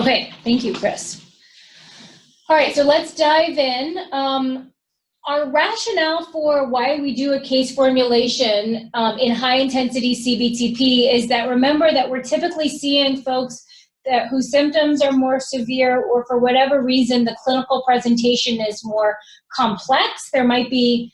Okay, thank you, Chris. All right, so let's dive in. Our rationale for why we do a case formulation in high-intensity CBTP is that, remember that we're typically seeing folks whose symptoms are more severe, or for whatever reason the clinical presentation is more complex. There might be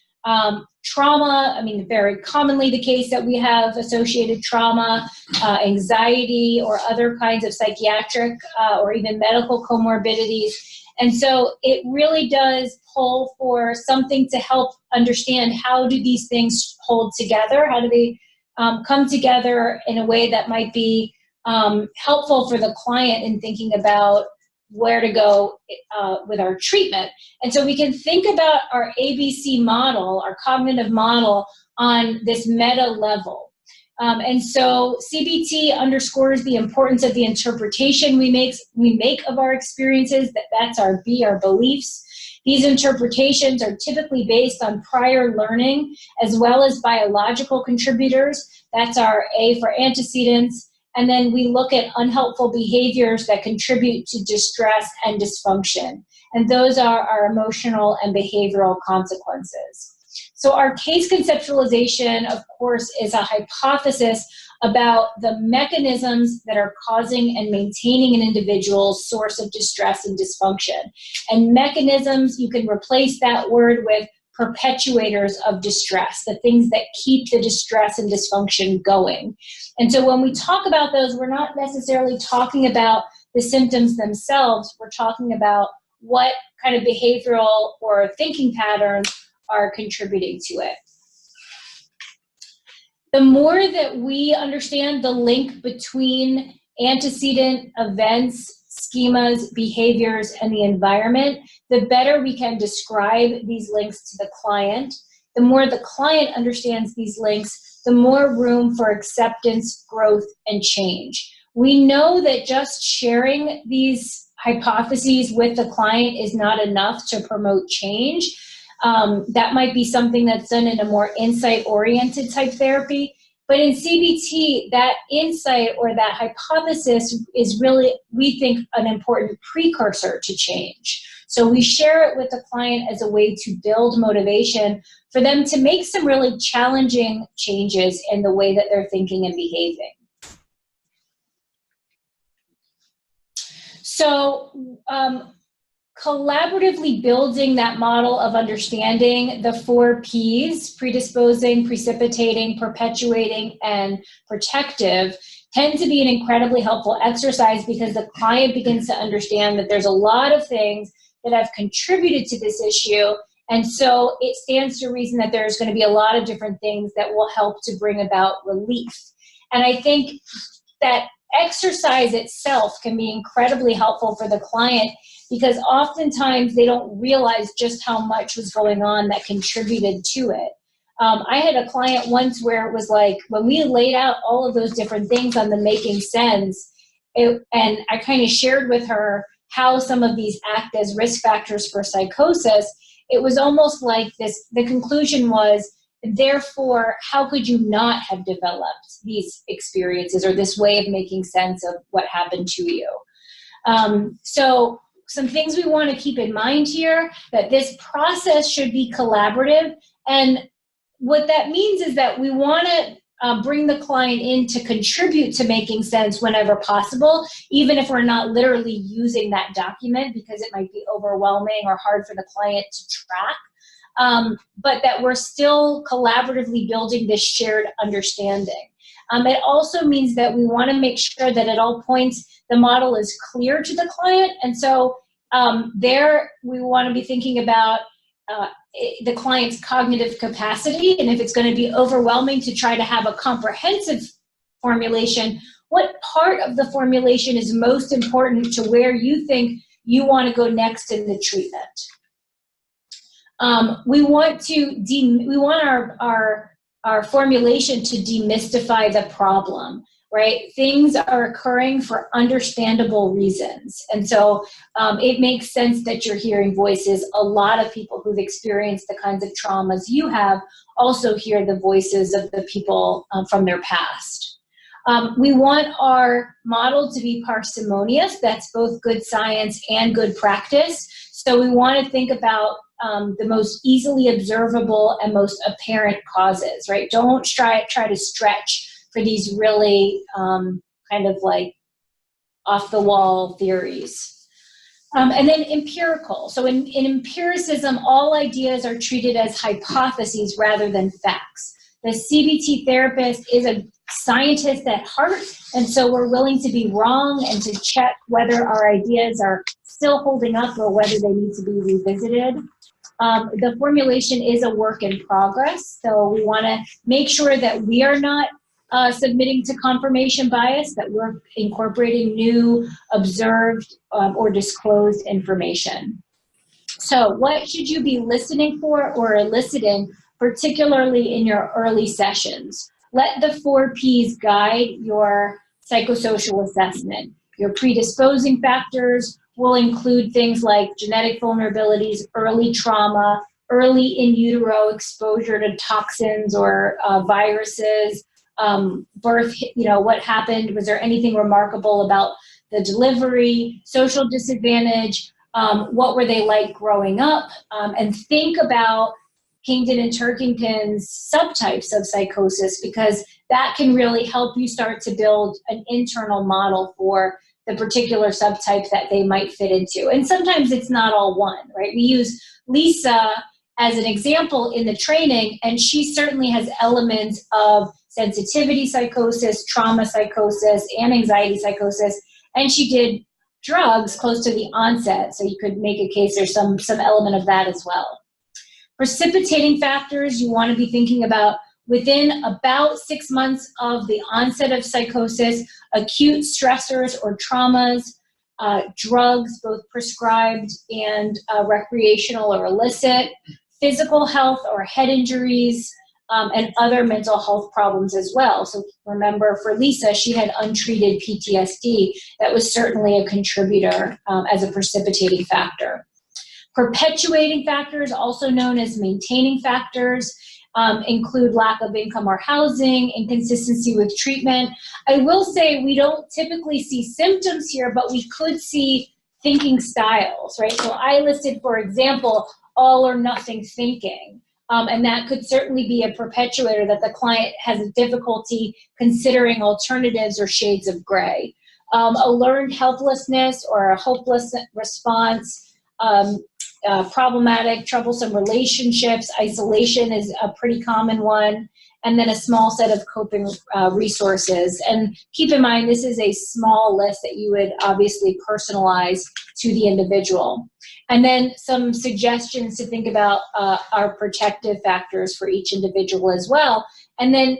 trauma. I mean, very commonly the case that we have associated trauma, anxiety, or other kinds of psychiatric or even medical comorbidities. And so it really does pull for something to help understand, how do these things hold together? How do they come together in a way that might be helpful for the client in thinking about where to go with our treatment. And so we can think about our ABC model, our cognitive model, on this meta level. And so CBT underscores the importance of the interpretation we make of our experiences. That's our B, our beliefs. These interpretations are typically based on prior learning as well as biological contributors. That's our A for antecedents. And then we look at unhelpful behaviors that contribute to distress and dysfunction. And those are our emotional and behavioral consequences. So our case conceptualization, of course, is a hypothesis about the mechanisms that are causing and maintaining an individual's source of distress and dysfunction. And mechanisms, you can replace that word with perpetuators of distress, the things that keep the distress and dysfunction going. And so when we talk about those, we're not necessarily talking about the symptoms themselves. We're talking about what kind of behavioral or thinking patterns are contributing to it. The more that we understand the link between antecedent events, schemas, behaviors, and the environment, the better we can describe these links to the client. The more the client understands these links, the more room for acceptance, growth, and change. We know that just sharing these hypotheses with the client is not enough to promote change. That might be something that's done in a more insight-oriented type therapy. But in CBT, that insight or that hypothesis is really, we think, an important precursor to change. So we share it with the client as a way to build motivation for them to make some really challenging changes in the way that they're thinking and behaving. So collaboratively building that model of understanding the 4 Ps, predisposing, precipitating, perpetuating, and protective, tend to be an incredibly helpful exercise, because the client begins to understand that there's a lot of things that have contributed to this issue. And so it stands to reason that there's going to be a lot of different things that will help to bring about relief. And I think that exercise itself can be incredibly helpful for the client, because oftentimes they don't realize just how much was going on that contributed to it. I had a client once where it was like, when we laid out all of those different things on the making sense, and I kind of shared with her how some of these act as risk factors for psychosis, it was almost like this, the conclusion was, therefore, how could you not have developed these experiences or this way of making sense of what happened to you? So some things we want to keep in mind here, that this process should be collaborative. And what that means is that we want to bring the client in to contribute to making sense whenever possible, even if we're not literally using that document, because it might be overwhelming or hard for the client to track. But that we're still collaboratively building this shared understanding. It also means that we want to make sure that at all points the model is clear to the client. And so there we want to be thinking about the client's cognitive capacity. And if it's going to be overwhelming to try to have a comprehensive formulation, what part of the formulation is most important to where you think you want to go next in the treatment? We want our formulation to demystify the problem, right? Things are occurring for understandable reasons. And so it makes sense that you're hearing voices. A lot of people who've experienced the kinds of traumas you have also hear the voices of the people from their past. We want our model to be parsimonious. That's both good science and good practice. So we want to think about the most easily observable and most apparent causes, right? Don't try to stretch for these really kind of like off-the-wall theories. And then empirical. So in empiricism, all ideas are treated as hypotheses rather than facts. The CBT therapist is a scientist at heart, and so we're willing to be wrong and to check whether our ideas are still holding up or whether they need to be revisited. The formulation is a work in progress, so we want to make sure that we are not submitting to confirmation bias, that we're incorporating new, observed, or disclosed information. So what should you be listening for or eliciting, particularly in your early sessions? Let the 4 Ps guide your psychosocial assessment. Your predisposing factors will include things like genetic vulnerabilities, early trauma, early in utero exposure to toxins or viruses, birth, what happened, was there anything remarkable about the delivery, social disadvantage, what were they like growing up, and think about Kingdon and Turkington's subtypes of psychosis, because that can really help you start to build an internal model for the particular subtype that they might fit into. And sometimes it's not all one, right? We use Lisa as an example in the training, and she certainly has elements of sensitivity psychosis, trauma psychosis, and anxiety psychosis, and she did drugs close to the onset, so you could make a case there's some element of that as well. Precipitating factors, you want to be thinking about within about 6 months of the onset of psychosis, acute stressors or traumas, drugs, both prescribed and recreational or illicit, physical health or head injuries, and other mental health problems as well. So remember, for Lisa, she had untreated PTSD. That was certainly a contributor as a precipitating factor. Perpetuating factors, also known as maintaining factors, include lack of income or housing, inconsistency with treatment. I will say we don't typically see symptoms here, but we could see thinking styles, right? So I listed, for example, all or nothing thinking. And that could certainly be a perpetuator, that the client has a difficulty considering alternatives or shades of gray. A learned helplessness or a hopeless response, problematic, troublesome relationships, isolation is a pretty common one, and then a small set of coping resources. And keep in mind, this is a small list that you would obviously personalize to the individual. And then some suggestions to think about our protective factors for each individual as well. And then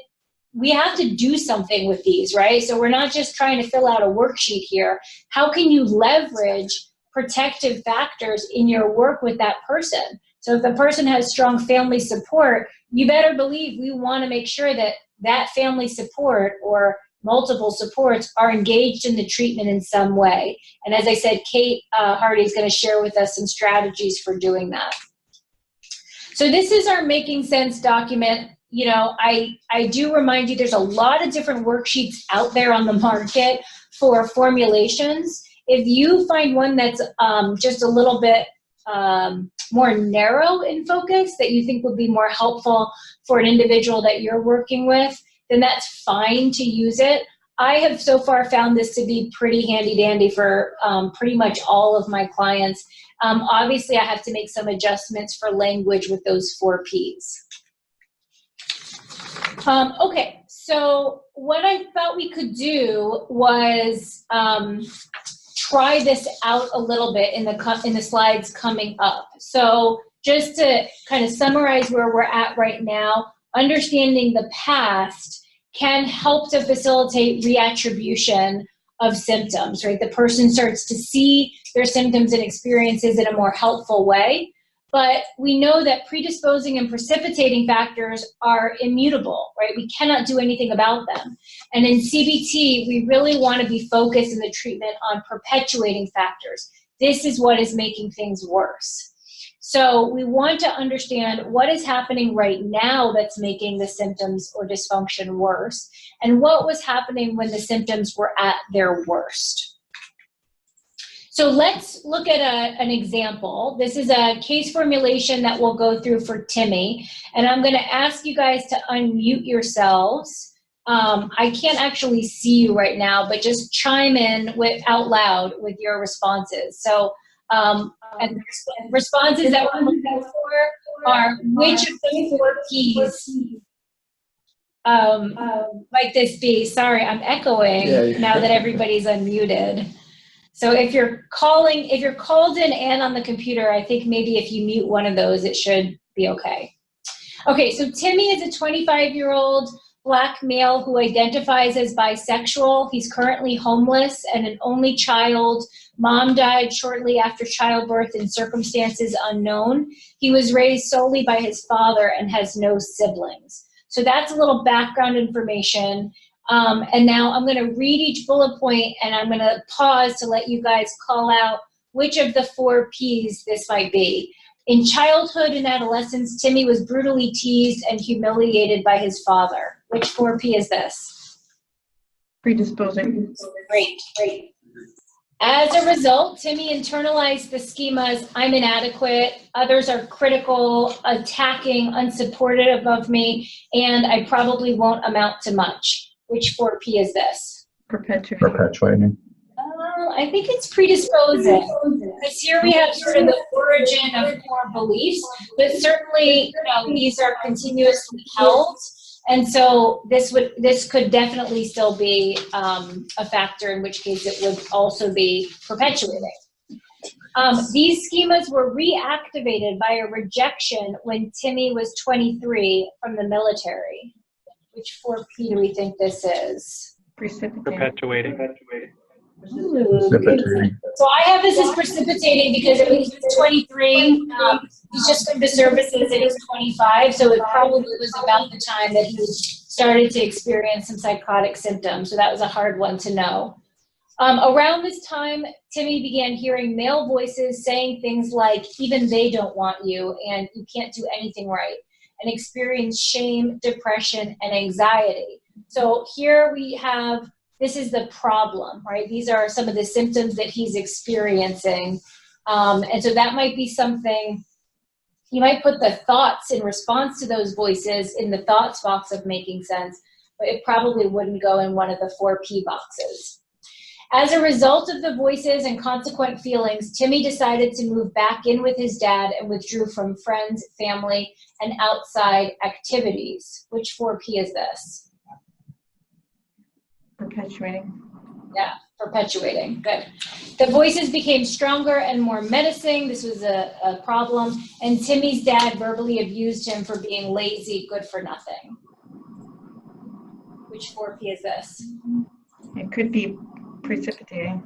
we have to do something with these, right? So we're not just trying to fill out a worksheet here. How can you leverage protective factors in your work with that person? So if the person has strong family support, you better believe we want to make sure that that family support or multiple supports are engaged in the treatment in some way. And as I said, Kate Hardy is going to share with us some strategies for doing that. So this is our Making Sense document. I do remind you there's a lot of different worksheets out there on the market for formulations. If you find one that's just a little bit more narrow in focus, that you think would be more helpful for an individual that you're working with, then that's fine to use it. I have so far found this to be pretty handy dandy for pretty much all of my clients. Obviously, I have to make some adjustments for language with those 4 Ps. Okay, so what I thought we could do was try this out a little bit in the slides coming up. So just to kind of summarize where we're at right now, understanding the past can help to facilitate reattribution of symptoms, right? The person starts to see their symptoms and experiences in a more helpful way. But we know that predisposing and precipitating factors are immutable, right? We cannot do anything about them. And in CBT, we really want to be focused in the treatment on perpetuating factors. This is what is making things worse. So we want to understand what is happening right now that's making the symptoms or dysfunction worse. and what was happening when the symptoms were at their worst. So let's look at an example. This is a case formulation that we'll go through for Timmy, and I'm going to ask you guys to unmute yourselves. I can't actually see you right now, but just chime in out loud with your responses. So, and responses that we're looking for are which of the 4 Ps might this be? Sorry, I'm echoing now that everybody's unmuted. So if you're called in and on the computer, I think maybe if you mute one of those, it should be okay. Okay, so Timmy is a 25-year-old Black male who identifies as bisexual. He's currently homeless and an only child. Mom died shortly after childbirth in circumstances unknown. He was raised solely by his father and has no siblings. So that's a little background information. And now I'm going to read each bullet point, and I'm going to pause to let you guys call out which of the 4 Ps this might be. In childhood and adolescence, Timmy was brutally teased and humiliated by his father. Which 4 P is this? Predisposing. Great. As a result, Timmy internalized the schemas, I'm inadequate, others are critical, attacking, unsupportive of me, and I probably won't amount to much. Which 4 P is this? Perpetuating. I think it's predisposing. Because here we have sort of the origin of core beliefs, but certainly, these are continuously held. And so this could definitely still be a factor, in which case it would also be perpetuating. These schemas were reactivated by a rejection when Timmy was 23 from the military. Which 4 P do we think this is? Perpetuating. Precipitating. So I have this as precipitating because I mean, he's 23, he's just come to services and he's 25, so it probably was about the time that he started to experience some psychotic symptoms, so that was a hard one to know. Around this time, Timmy began hearing male voices saying things like, even they don't want you, and you can't do anything right, and experienced shame, depression, and anxiety. So here we have, this is the problem, right? These are some of the symptoms that he's experiencing. And so that might be something, you might put the thoughts in response to those voices in the thoughts box of making sense, but it probably wouldn't go in one of the 4 P boxes. As a result of the voices and consequent feelings, Timmy decided to move back in with his dad and withdrew from friends, family, and outside activities. Which 4 P is this? Perpetuating. Yeah, perpetuating. Good. The voices became stronger and more menacing. This was a problem. And Timmy's dad verbally abused him for being lazy, good for nothing. Which 4 P is this? It could be precipitating.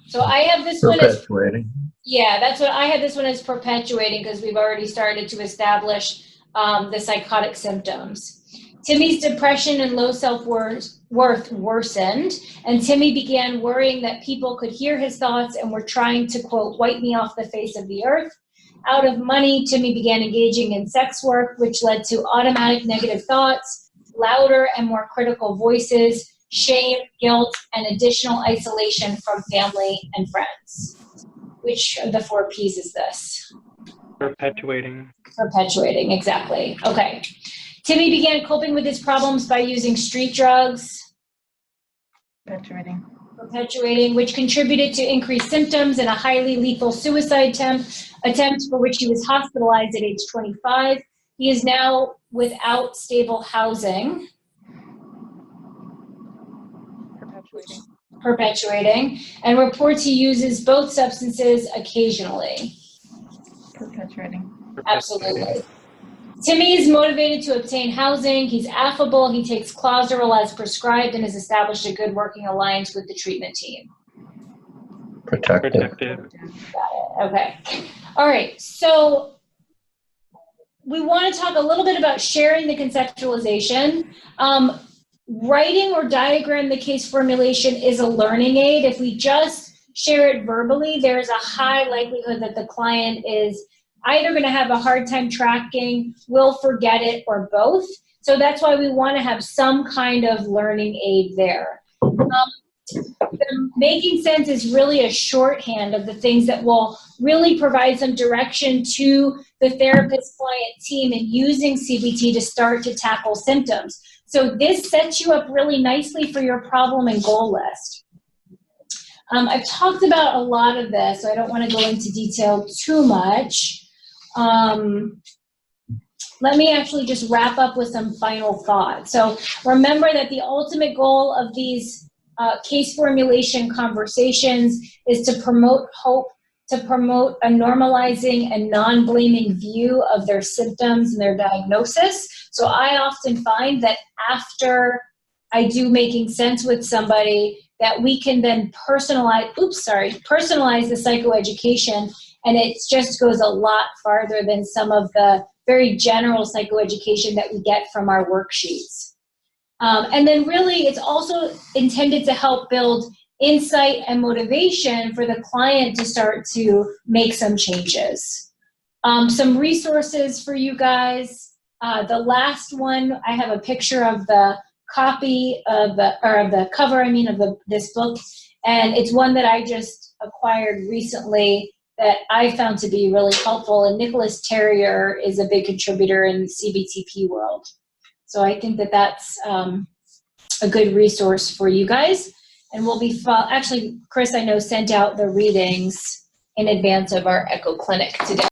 So I have this one as Perpetuating. yeah, that's what I had this one as perpetuating because we've already started to establish the psychotic symptoms. Timmy's depression and low self-worth worsened, and Timmy began worrying that people could hear his thoughts and were trying to, quote, wipe me off the face of the earth. Out of money, Timmy began engaging in sex work, which led to automatic negative thoughts, louder and more critical voices, shame, guilt, and additional isolation from family and friends. Which of the 4 Ps is this? Perpetuating. Perpetuating, exactly. Okay. Timmy began coping with his problems by using street drugs. Perpetuating, which contributed to increased symptoms and a highly lethal suicide attempt for which he was hospitalized at age 25. He is now without stable housing. Perpetuating, and reports he uses both substances occasionally. Perpetuating. Absolutely. Timmy is motivated to obtain housing. He's affable. He takes Clozaril as prescribed and has established a good working alliance with the treatment team. Protective. Got it. Okay. All right. So we want to talk a little bit about sharing the conceptualization. Writing or diagram the case formulation is a learning aid. If we just share it verbally, there's a high likelihood that the client is either going to have a hard time tracking, will forget it, or both. So that's why we want to have some kind of learning aid there. The making sense is really a shorthand of the things that will really provide some direction to the therapist client team in using CBT to start to tackle symptoms. So this sets you up really nicely for your problem and goal list. I've talked about a lot of this, so I don't want to go into detail too much. Let me actually just wrap up with some final thoughts. So remember that the ultimate goal of these case formulation conversations is to promote hope, to promote a normalizing and non-blaming view of their symptoms and their diagnosis. So I often find that after I do making sense with somebody, that we can then personalize the psychoeducation, and it just goes a lot farther than some of the very general psychoeducation that we get from our worksheets. And then really, it's also intended to help build insight and motivation for the client to start to make some changes. Some resources for you guys. The last one, I have a picture of the copy of the cover, of this book, and it's one that I just acquired recently that I found to be really helpful. And Nicholas Terrier is a big contributor in the CBTP world. So I think that that's a good resource for you guys. And we'll be, actually, Chris, I know, sent out the readings in advance of our Echo Clinic today.